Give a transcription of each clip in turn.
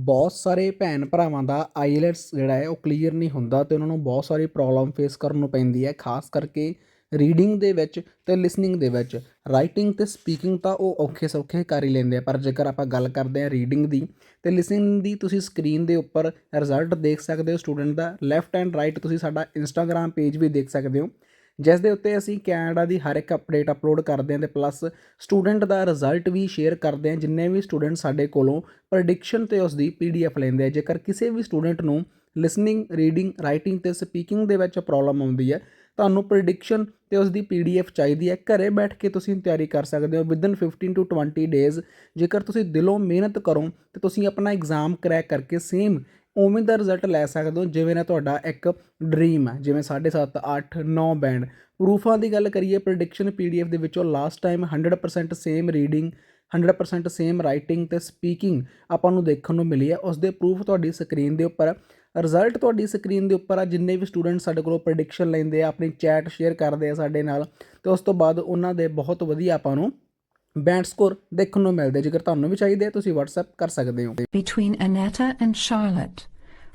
ਬਹੁਤ ਸਾਰੇ ਭੈਣ ਭਰਾਵਾਂ ਦਾ ਆਈਲੈਟਸ ਜਿਹੜਾ ਹੈ ਉਹ ਕਲੀਅਰ ਨਹੀਂ ਹੁੰਦਾ ਅਤੇ ਉਹਨਾਂ ਨੂੰ ਬਹੁਤ ਸਾਰੀ ਪ੍ਰੋਬਲਮ ਫੇਸ ਕਰਨ ਨੂੰ ਪੈਂਦੀ ਹੈ, ਖਾਸ ਕਰਕੇ ਰੀਡਿੰਗ ਦੇ ਵਿੱਚ ਅਤੇ ਲਿਸਨਿੰਗ ਦੇ ਵਿੱਚ। ਰਾਈਟਿੰਗ ਅਤੇ ਸਪੀਕਿੰਗ ਤਾਂ ਉਹ ਔਖੇ ਸੌਖੇ ਕਰ ਹੀ ਲੈਂਦੇ ਆ, ਪਰ ਜੇਕਰ ਆਪਾਂ ਗੱਲ ਕਰਦੇ ਹਾਂ ਰੀਡਿੰਗ ਦੀ ਅਤੇ ਲਿਸਨਿੰਗ ਦੀ, ਤੁਸੀਂ ਸਕਰੀਨ ਦੇ ਉੱਪਰ ਰਿਜ਼ਲਟ ਦੇਖ ਸਕਦੇ ਹੋ ਸਟੂਡੈਂਟ ਦਾ। ਲੈਫਟ ਐਂਡ ਰਾਈਟ ਤੁਸੀਂ ਸਾਡਾ ਇੰਸਟਾਗ੍ਰਾਮ ਪੇਜ ਵੀ ਦੇਖ ਸਕਦੇ ਹੋ, ਜਿਸ ਦੇ ਉੱਤੇ ਅਸੀਂ ਕੈਨੇਡਾ ਦੀ ਹਰ ਇੱਕ ਅਪਡੇਟ ਅਪਲੋਡ ਕਰਦੇ ਹਾਂ ਅਤੇ ਪਲੱਸ ਸਟੂਡੈਂਟ ਦਾ ਰਿਜ਼ਲਟ ਵੀ ਸ਼ੇਅਰ ਕਰਦੇ ਹਾਂ। ਜਿੰਨੇ ਵੀ ਸਟੂਡੈਂਟ ਸਾਡੇ ਕੋਲੋਂ ਪ੍ਰੈਡਿਕਸ਼ਨ ਅਤੇ ਉਸ ਦੀ PDF ਲੈਂਦੇ ਆ, ਜੇਕਰ ਕਿਸੇ ਵੀ ਸਟੂਡੈਂਟ ਨੂੰ ਲਿਸਨਿੰਗ, ਰੀਡਿੰਗ, ਰਾਈਟਿੰਗ ਅਤੇ ਸਪੀਕਿੰਗ ਦੇ ਵਿੱਚ ਪ੍ਰੋਬਲਮ ਆਉਂਦੀ ਹੈ, ਤੁਹਾਨੂੰ ਪ੍ਰੈਡਿਕਸ਼ਨ ਅਤੇ ਉਸ ਦੀ PDF ਚਾਹੀਦੀ ਹੈ, ਘਰੇ ਬੈਠ ਕੇ ਤੁਸੀਂ ਤਿਆਰੀ ਕਰ ਸਕਦੇ ਹੋ ਵਿਦਨ 15 to 20 ਡੇਜ਼। ਜੇਕਰ ਤੁਸੀਂ ਦਿਲੋਂ ਮਿਹਨਤ ਕਰੋ ਤਾਂ ਤੁਸੀਂ ਆਪਣਾ ਐਗਜ਼ਾਮ ਕਰੈਕ ਕਰਕੇ ਸੇਮ ਉਵੇਂ ਦਾ ਰਿਜ਼ਲਟ ਲੈ ਸਕਦੇ ਹੋ ਜਿਵੇਂ ਨਾ ਤੁਹਾਡਾ ਇੱਕ ਡਰੀਮ ਹੈ, ਜਿਵੇਂ 7.5, 8, 9 ਬੈਂਡ। ਪ੍ਰੂਫਾਂ ਦੀ ਗੱਲ ਕਰੀਏ, ਪ੍ਰੈਡਿਕਸ਼ਨ PDF ਦੇ ਵਿੱਚੋਂ last time 100% same reading, 100% same writing ਅਤੇ ਸਪੀਕਿੰਗ ਆਪਾਂ ਨੂੰ ਦੇਖਣ ਨੂੰ ਮਿਲੀ ਹੈ। ਉਸ ਦੇ ਪ੍ਰੂਫ ਤੁਹਾਡੀ ਸਕਰੀਨ ਦੇ ਉੱਪਰ, ਰਿਜ਼ਲਟ ਤੁਹਾਡੀ ਸਕਰੀਨ ਦੇ ਉੱਪਰ ਆ। ਜਿੰਨੇ ਵੀ ਸਟੂਡੈਂਟ ਸਾਡੇ ਕੋਲੋਂ ਪ੍ਰੈਡਿਕਸ਼ਨ ਲੈਂਦੇ ਆ, ਆਪਣੀ ਚੈਟ ਸ਼ੇਅਰ ਕਰਦੇ ਆ ਸਾਡੇ ਨਾਲ, ਅਤੇ ਉਸ ਤੋਂ ਬਾਅਦ ਉਹਨਾਂ ਦੇ ਬਹੁਤ ਵਧੀਆ ਆਪਾਂ ਨੂੰ ਬੈਂਡ ਸਕੋਰ ਦੇਖਣ ਨੂੰ ਮਿਲਦੇ। ਜੇਕਰ ਤੁਹਾਨੂੰ ਵੀ ਚਾਹੀਦੇ ਆ ਤੁਸੀਂ WhatsApp ਕਰ ਸਕਦੇ ਹੋ। Between Annetta and Charlotte,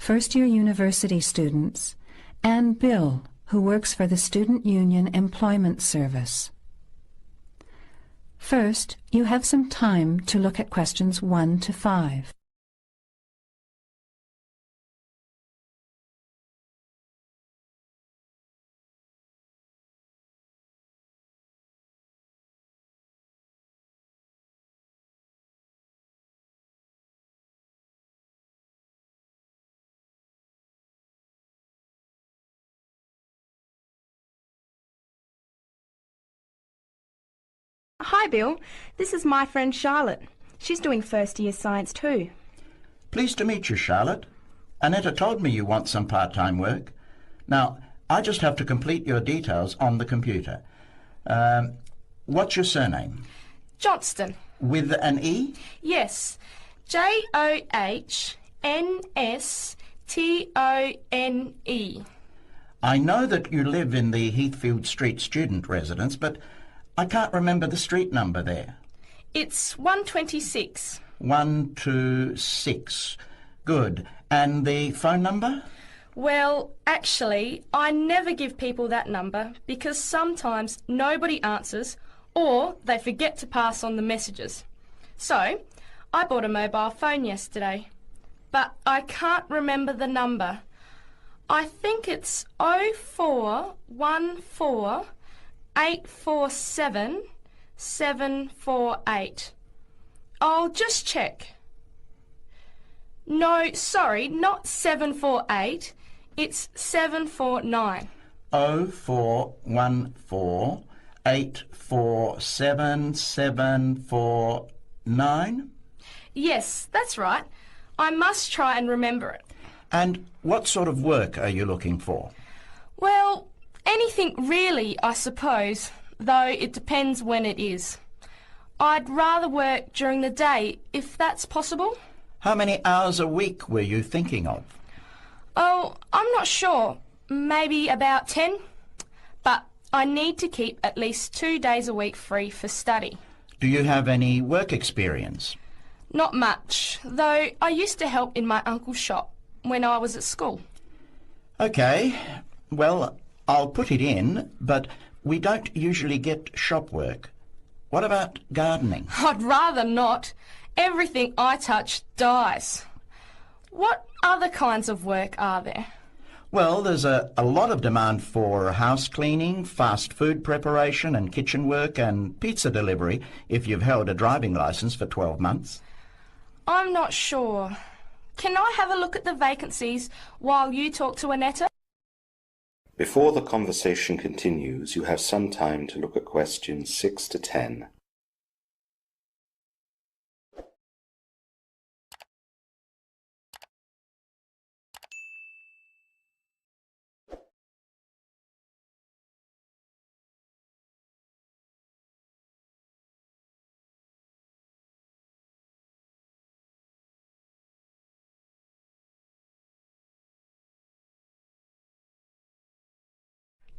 first-year university students, and Bill, who works for the Student Union Employment Service. First, you have some time to look at questions 1 to 5. Hi Bill, this is my friend Charlotte. She's doing first year science too. Pleased to meet you, Charlotte. Annetta told me you want some part-time work. Now, I just have to complete your details on the computer. What's your surname? Johnston. With an E? Yes, Johnstone. I know that you live in the Heathfield Street student residence, but I can't remember the street number there. It's 126. 126. Good. And the phone number? Well, actually, I never give people that number because sometimes nobody answers or they forget to pass on the messages. So, I bought a mobile phone yesterday, but I can't remember the number. I think it's 0414 847 748. I'll just check. No, sorry, not 748. It's 749. 0414 847 749? Yes, that's right. I must try and remember it. And what sort of work are you looking for? Well, anything really, I suppose, though it depends when it is. I'd rather work during the day, if that's possible. How many hours a week were you thinking of? Oh, I'm not sure. Maybe about 10. But I need to keep at least 2 days a week free for study. Do you have any work experience? Not much, though I used to help in my uncle's shop when I was at school. OK. Well, I'll put it in, but we don't usually get shop work. What about gardening? I'd rather not. Everything I touch dies. What other kinds of work are there? Well, there's a lot of demand for house cleaning, fast food preparation and kitchen work and pizza delivery if you've held a driving licence for 12 months. I'm not sure. Can I have a look at the vacancies while you talk to Annetta? Before the conversation continues, you have some time to look at questions 6 to 10.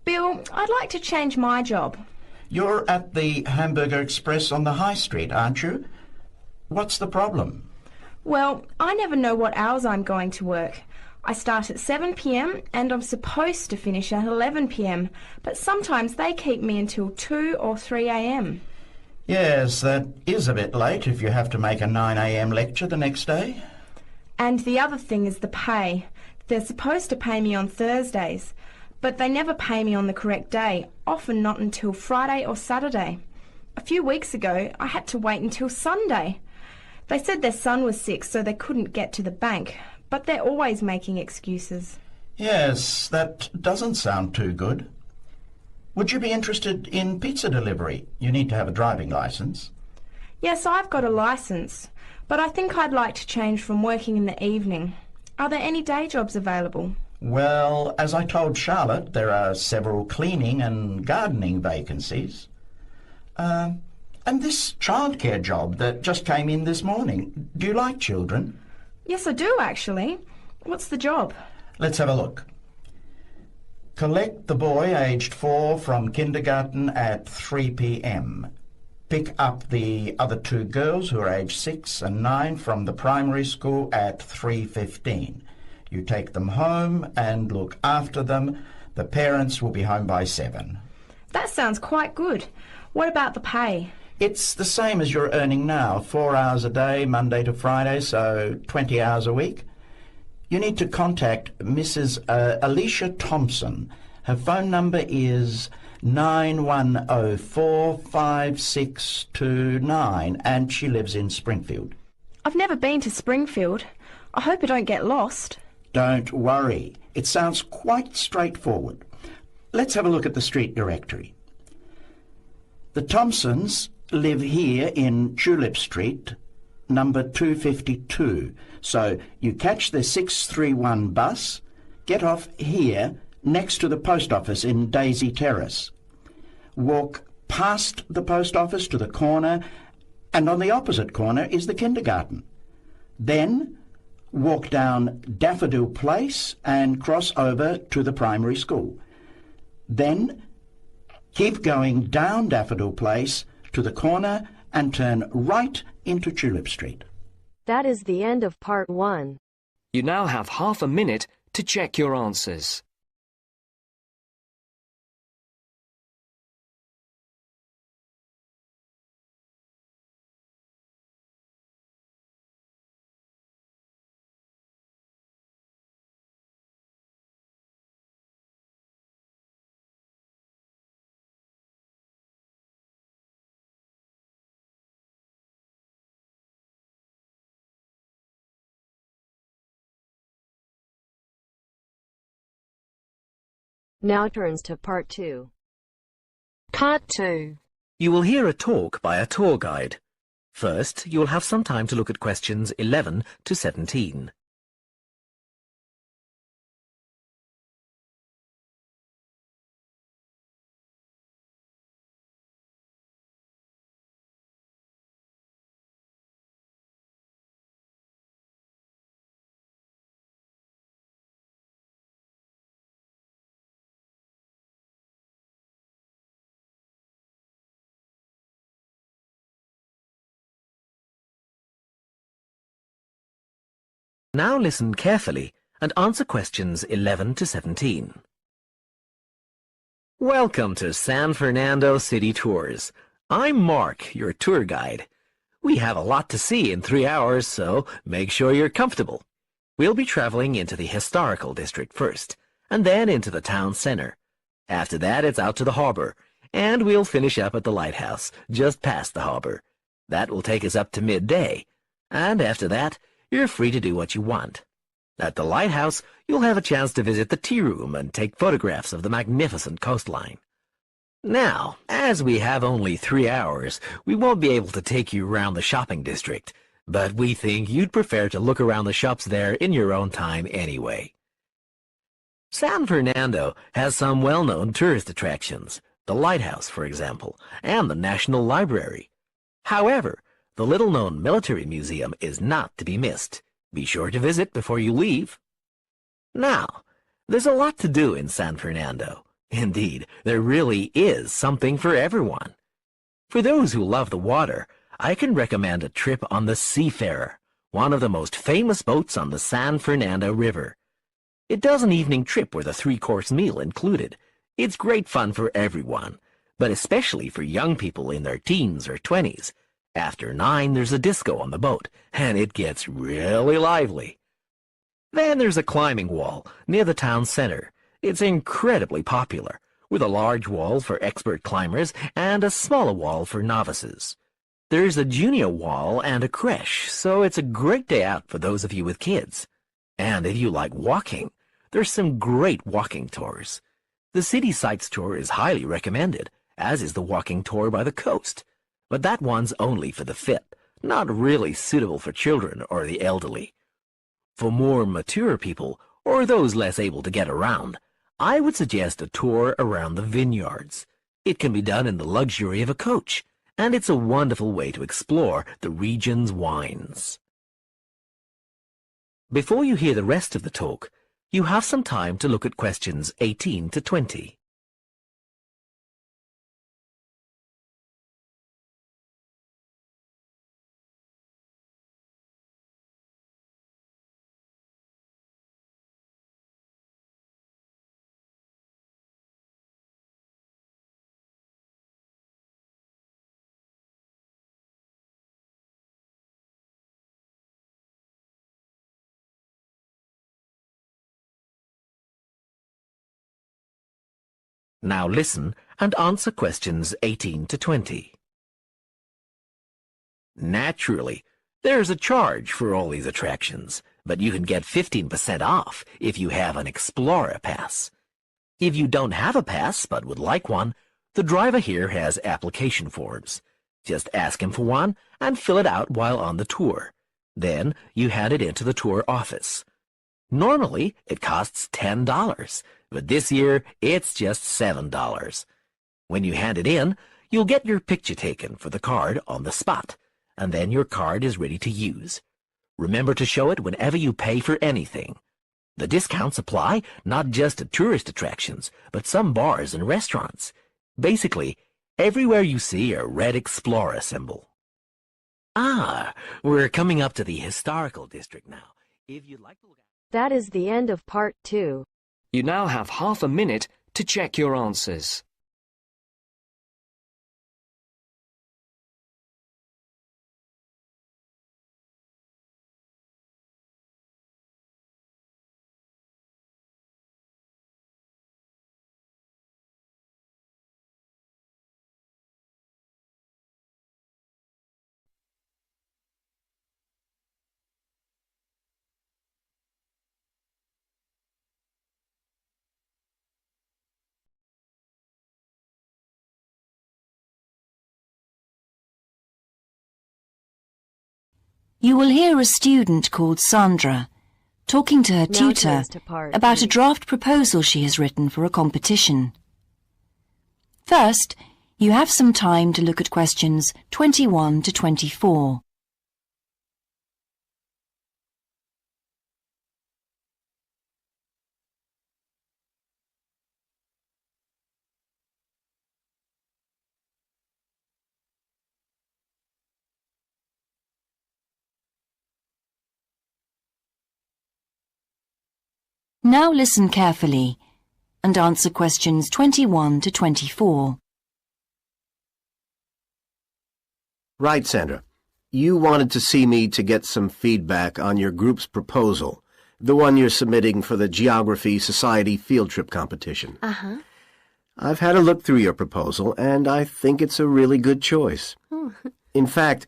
Bill, I'd like to change my job. You're at the Hamburger Express on the High Street, aren't you? What's the problem? Well, I never know what hours I'm going to work. I start at 7 p.m. and I'm supposed to finish at 11 p.m, but sometimes they keep me until 2 or 3 a.m. Yes, that is a bit late if you have to make a 9 a.m. lecture the next day. And the other thing is the pay. They're supposed to pay me on Thursdays, but they never pay me on the correct day, often not until Friday or Saturday. A few weeks ago, I had to wait until Sunday. They said their son was sick, so they couldn't get to the bank, but they're always making excuses. Yes, that doesn't sound too good. Would you be interested in pizza delivery? You need to have a driving licence. Yes, I've got a licence, but I think I'd like to change from working in the evening. Are there any day jobs available? Well, as I told Charlotte, there are several cleaning and gardening vacancies. And this childcare job that just came in this morning. Do you like children? Yes, I do, actually. What's the job? Let's have a look. Collect the boy aged 4 from kindergarten at 3 p.m. Pick up the other 2 girls who are aged 6 and 9 from the primary school at 3:15. You take them home and look after them. The parents will be home by 7. That sounds quite good. What about the pay? It's the same as you're earning now, 4 hours a day, Monday to Friday, so 20 hours a week. You need to contact Mrs. Alicia Thompson. Her phone number is 91045629, and she lives in Springfield. I've never been to Springfield. I hope I don't get lost. Don't worry. It sounds quite straightforward. Let's have a look at the street directory. The Thompsons live here in Tulip Street, number 252. So you catch the 631 bus, get off here next to the post office in Daisy Terrace. Walk past the post office to the corner, and on the opposite corner is the kindergarten. Then walk down Daffodil Place and cross over to the primary school. Then keep going down Daffodil Place to the corner and turn right into Tulip Street. That is the end of part 1. You now have half a minute to check your answers. Now turns to part 2. Part 2. You will hear a talk by a tour guide. First, you will have some time to look at questions 11 to 17. Now listen carefully and answer questions 11 to 17. Welcome to San Fernando City Tours. I'm Mark, your tour guide. We have a lot to see in 3 hours, so make sure you're comfortable. We'll be traveling into the historical district first, and then into the town center. After that, it's out to the harbor, and we'll finish up at the lighthouse, just past the harbor. That will take us up to midday, and after that, you're free to do what you want. At the lighthouse, you'll have a chance to visit the tea room and take photographs of the magnificent coastline. Now, as we have only 3 hours, we won't be able to take you around the shopping district, but we think you'd prefer to look around the shops there in your own time anyway. San Fernando has some well-known tourist attractions, the lighthouse, for example, and the National Library. However, the little-known military museum is not to be missed. Be sure to visit before you leave. Now, there's a lot to do in San Fernando. Indeed, there really is something for everyone. For those who love the water, I can recommend a trip on the Seafarer, one of the most famous boats on the San Fernando River. It does an evening trip with a 3-course meal included. It's great fun for everyone, but especially for young people in their teens or 20s. After 9, there's a disco on the boat, and it gets really lively. Then there's a climbing wall near the town center. It's incredibly popular, with a large wall for expert climbers and a smaller wall for novices. There's a junior wall and a creche, so it's a great day out for those of you with kids. And if you like walking, there's some great walking tours. The City Sights tour is highly recommended, as is the walking tour by the coast. But that one's only for the fit, not really suitable for children or the elderly. For more mature people, or those less able to get around, I would suggest a tour around the vineyards. It can be done in the luxury of a coach, and it's a wonderful way to explore the region's wines. Before you hear the rest of the talk, you have some time to look at questions 18 to 20. Now listen and answer questions 18 to 20. Naturally, there's a charge for all these attractions, but you can get 15% off if you have an Explorer Pass. If you don't have a pass but would like one, the driver here has application forms. Just ask him for one and fill it out while on the tour. Then you hand it into the tour office. Normally, it costs $10, but this year it's just $7. When you hand it in, you'll get your picture taken for the card on the spot, and then your card is ready to use. Remember to show it whenever you pay for anything. The discounts apply not just to tourist attractions, but some bars and restaurants. Basically, everywhere you see a red Explorer symbol. We're coming up to the historical district now. If you'd like to look at... That is the end of part 2. You now have half a minute to check your answers. You will hear a student called Sandra talking to her Now tutor turns to part about a 3. draft proposal she has written for a competition. First, you have some time to look at questions 21 to 24. Now listen carefully and answer questions 21 to 24. Right, Sandra. You wanted to see me to get some feedback on your group's proposal, the one you're submitting for the Geography Society field trip competition. Uh-huh. I've had a look through your proposal, and I think it's a really good choice. In fact,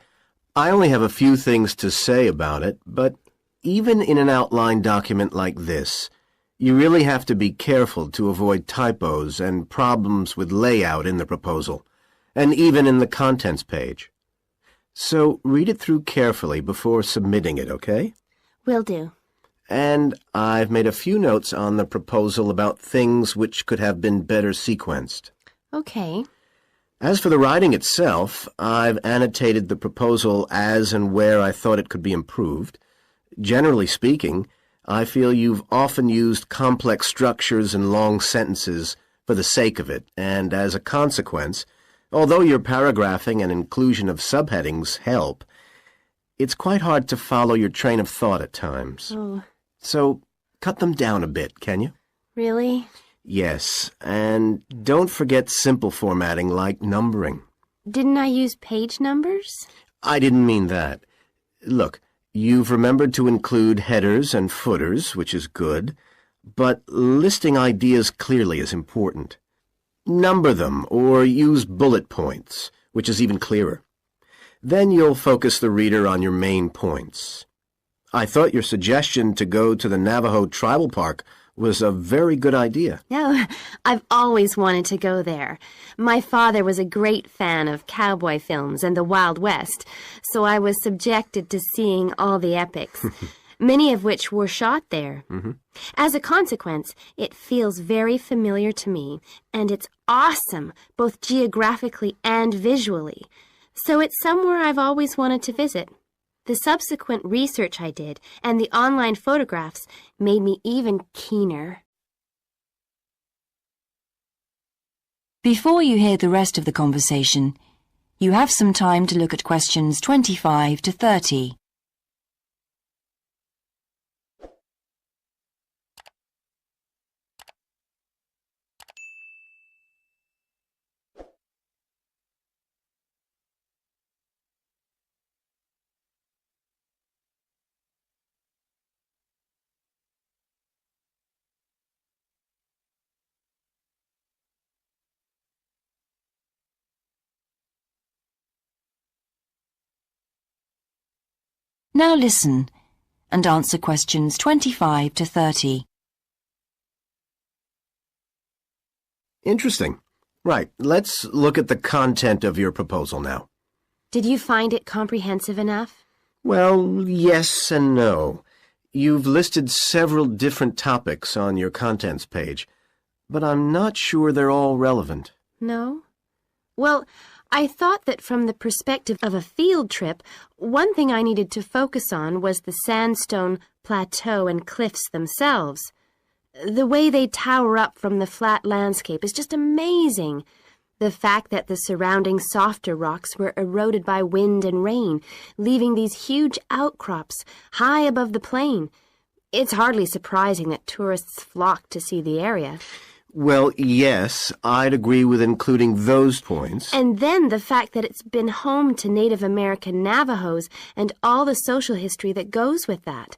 I only have a few things to say about it, but even in an outline document like this, you really have to be careful to avoid typos and problems with layout in the proposal, and even in the contents page. So read it through carefully before submitting it, okay? Will do. And I've made a few notes on the proposal about things which could have been better sequenced. Okay. As for the writing itself, I've annotated the proposal as and where I thought it could be improved. Generally speaking, I feel you've often used complex structures and long sentences for the sake of it, and as a consequence, although your paragraphing and inclusion of subheadings help, it's quite hard to follow your train of thought at times. Oh, So, cut them down a bit, can you? really? Yes, and don't forget simple formatting like numbering. Didn't I use page numbers? I didn't mean that. Look, you've remembered to include headers and footers, which is good, but listing ideas clearly is important. Number them, or use bullet points, which is even clearer. Then you'll focus the reader on your main points. I thought your suggestion to go to the Navajo Tribal Park was a very good idea. No, I've always wanted to go there. My father was a great fan of cowboy films and the Wild West, so I was subjected to seeing all the epics, many of which were shot there. As a consequence, it feels very familiar to me, and it's awesome, both geographically and visually. So it's somewhere I've always wanted to visit. The subsequent research I did and the online photographs made me even keener. Before you hear the rest of the conversation, you have some time to look at questions 25 to 30. Now listen and answer questions 25 to 30. Interesting. Right, let's look at the content of your proposal now. Did you find it comprehensive enough? Well, yes and no. You've listed several different topics on your contents page, but I'm not sure they're all relevant. No? Well, I thought that from the perspective of a field trip, one thing I needed to focus on was the sandstone plateau and cliffs themselves. The way they tower up from the flat landscape is just amazing. The fact that the surrounding softer rocks were eroded by wind and rain, leaving these huge outcrops high above the plain. It's hardly surprising that tourists flock to see the area. Well, yes, I'd agree with including those points. And then the fact that it's been home to Native American Navajos and all the social history that goes with that.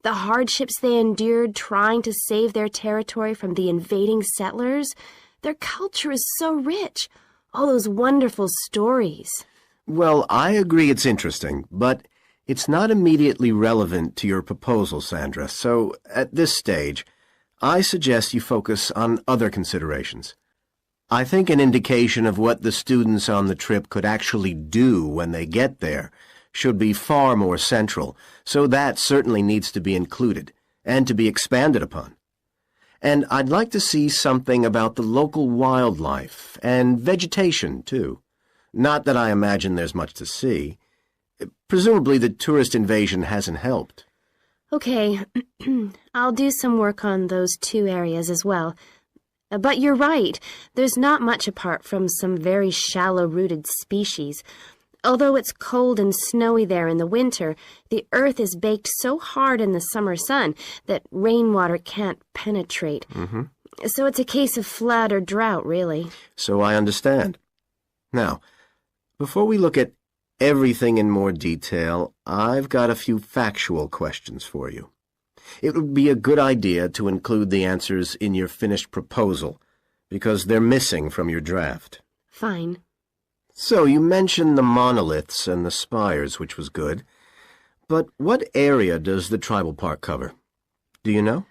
The hardships they endured trying to save their territory from the invading settlers. Their culture is so rich. All those wonderful stories. Well, I agree it's interesting, but it's not immediately relevant to your proposal, Sandra, so at this stage, I suggest you focus on other considerations. I think an indication of what the students on the trip could actually do when they get there should be far more central, so that certainly needs to be included and to be expanded upon. And I'd like to see something about the local wildlife and vegetation, too. Not that I imagine there's much to see. Presumably the tourist invasion hasn't helped. Okay, I'll do some work on those two areas as well. But you're right, there's not much apart from some very shallow-rooted species. Although it's cold and snowy there in the winter, the earth is baked so hard in the summer sun that rainwater can't penetrate. So it's a case of flood or drought, really. So I understand. Now, before we look at everything in more detail, I've got a few factual questions for you. It would be a good idea to include the answers in your finished proposal, because they're missing from your draft. Fine. So you mentioned the monoliths and the spires, which was good. But what area does the tribal park cover? Do you know?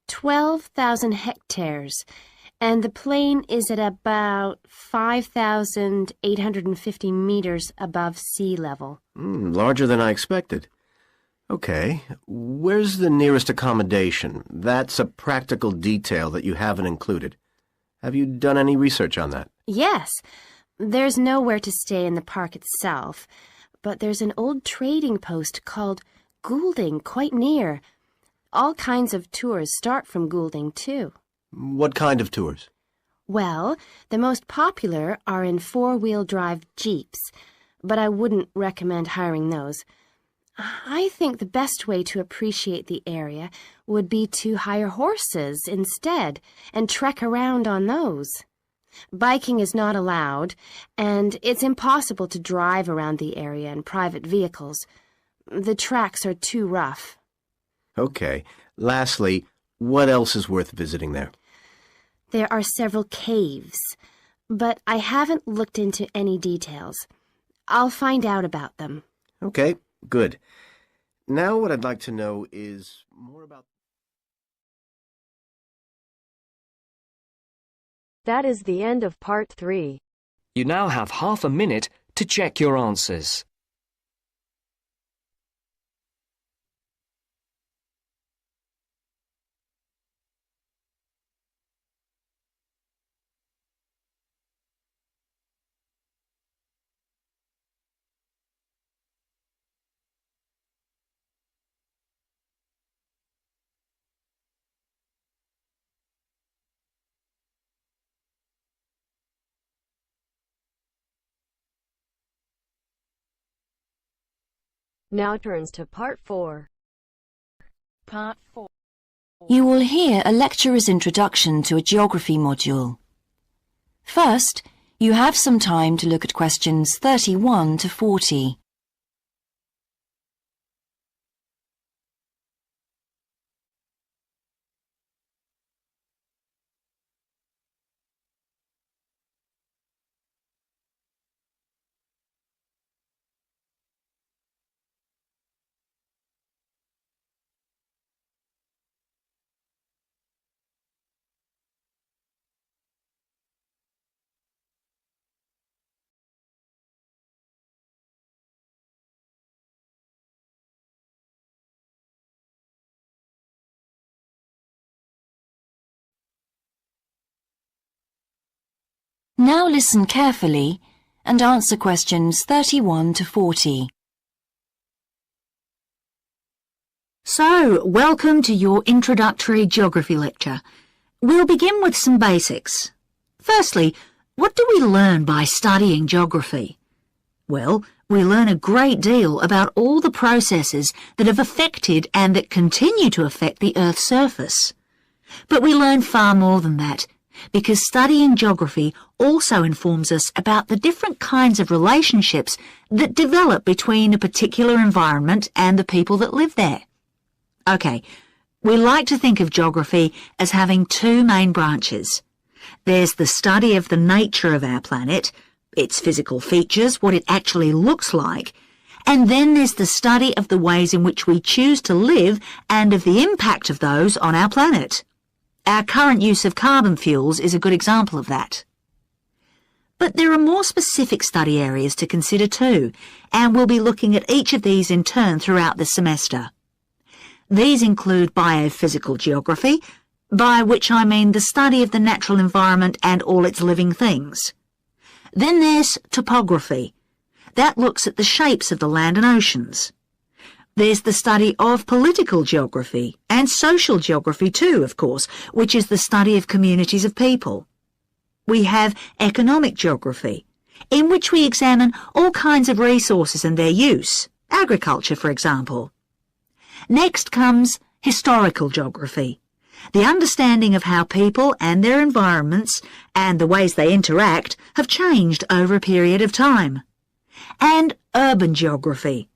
12,000 hectares. And the plain is at about 5,850 meters above sea level. Larger than I expected. Okay, where's the nearest accommodation? That's a practical detail that you haven't included. Have you done any research on that? Yes, there's nowhere to stay in the park itself, but there's an old trading post called Goulding quite near. All kinds of tours start from Goulding, too. What kind of tours? Well, the most popular are in four-wheel drive Jeeps, but I wouldn't recommend hiring those. I think the best way to appreciate the area would be to hire horses instead and trek around on those. Biking is not allowed, and it's impossible to drive around the area in private vehicles. The tracks are too rough. Okay. Lastly, what else is worth visiting there? There are several caves, but I haven't looked into any details. I'll find out about them. Okay, good. Now what I'd like to know is more about... That is the end of part 3. You now have half a minute to check your answers. Now turns to part 4. Part 4. You will hear a lecturer's introduction to a geography module. First, you have some time to look at questions 31 to 40. Now listen carefully and answer questions 31 to 40. So, welcome to your introductory geography lecture. We'll begin with some basics. Firstly, what do we learn by studying geography? Well, we learn a great deal about all the processes that have affected and that continue to affect the Earth's surface. But we learn far more than that, because studying geography also informs us about the different kinds of relationships that develop between a particular environment and the people that live there. Okay, we like to think of geography as having two main branches. There's the study of the nature of our planet, its physical features, what it actually looks like, and then there's the study of the ways in which we choose to live and of the impact of those on our planet. Our current use of carbon fuels is a good example of that. But there are more specific study areas to consider too, and we'll be looking at each of these in turn throughout this semester. These include biophysical geography, by which I mean the study of the natural environment and all its living things. Then there's topography. That looks at the shapes of the land and oceans. There's the study of political geography, and social geography too, of course, which is the study of communities of people. We have economic geography, in which we examine all kinds of resources and their use, agriculture, for example. Next comes historical geography, the understanding of how people and their environments and the ways they interact have changed over a period of time. And urban geography,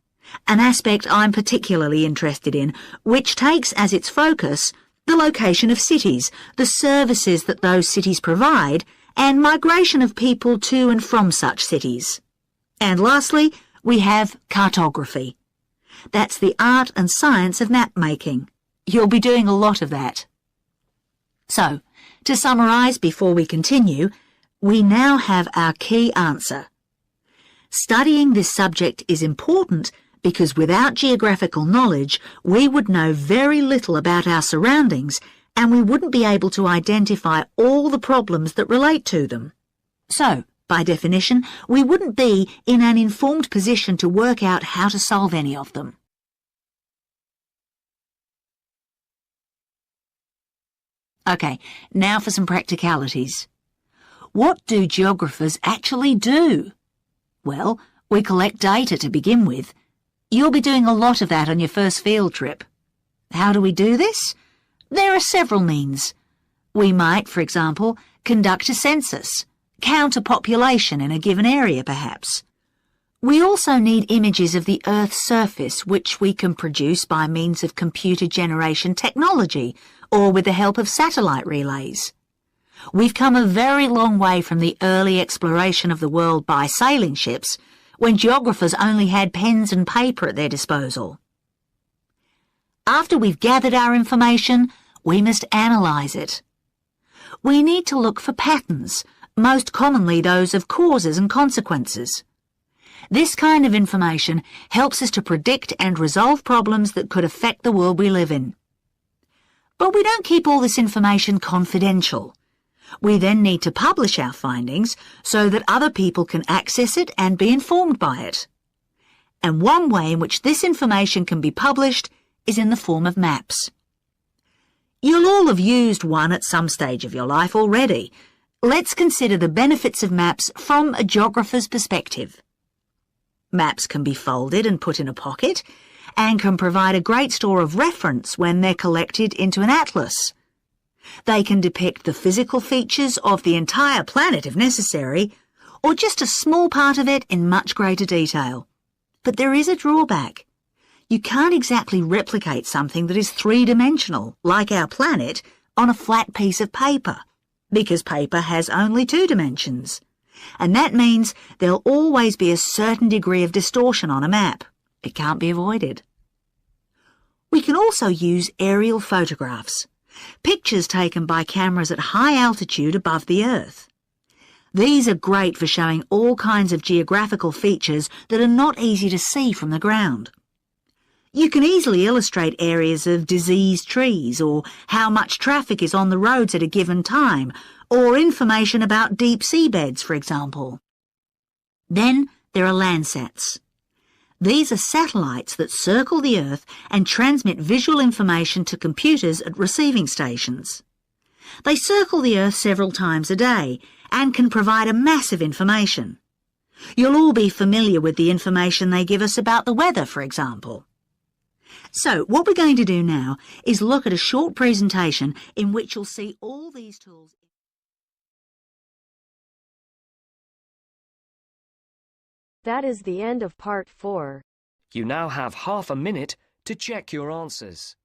an aspect I'm particularly interested in, which takes as its focus the location of cities, the services that those cities provide, and migration of people to and from such cities. And lastly, we have cartography. That's the art and science of map making. You'll be doing a lot of that. So, to summarise before we continue, we now have our key answer. Studying this subject is important because without geographical knowledge, we would know very little about our surroundings and we wouldn't be able to identify all the problems that relate to them. So, by definition, we wouldn't be in an informed position to work out how to solve any of them. Okay, now for some practicalities. What do geographers actually do? Well, we collect data to begin with. You'll be doing a lot of that on your first field trip. How do we do this? There are several means. We might, for example, conduct a census, count a population in a given area perhaps. We also need images of the Earth's surface which we can produce by means of computer generation technology or with the help of satellite relays. We've come a very long way from the early exploration of the world by sailing ships, when geographers only had pens and paper at their disposal. After we've gathered our information, we must analyse it. We need to look for patterns, most commonly those of causes and consequences. This kind of information helps us to predict and resolve problems that could affect the world we live in. But we don't keep all this information confidential. We then need to publish our findings so that other people can access it and be informed by it. And one way in which this information can be published is in the form of maps. You'll all have used one at some stage of your life already. Let's consider the benefits of maps from a geographer's perspective. Maps can be folded and put in a pocket and can provide a great store of reference when they're collected into an atlas. They can depict the physical features of the entire planet if necessary, or just a small part of it in much greater detail. But there is a drawback. You can't exactly replicate something that is three-dimensional, like our planet, on a flat piece of paper, because paper has only 2 dimensions. And that means there'll always be a certain degree of distortion on a map. It can't be avoided. We can also use aerial photographs, pictures taken by cameras at high altitude above the Earth. These are great for showing all kinds of geographical features that are not easy to see from the ground. You can easily illustrate areas of diseased trees, or how much traffic is on the roads at a given time, or information about deep seabeds, for example. Then there are Landsats. These are satellites that circle the Earth and transmit visual information to computers at receiving stations. They circle the Earth several times a day and can provide a massive information. You'll all be familiar with the information they give us about the weather, for example. So what we're going to do now is look at a short presentation in which you'll see all these tools. That is the end of part 4. You now have half a minute to check your answers.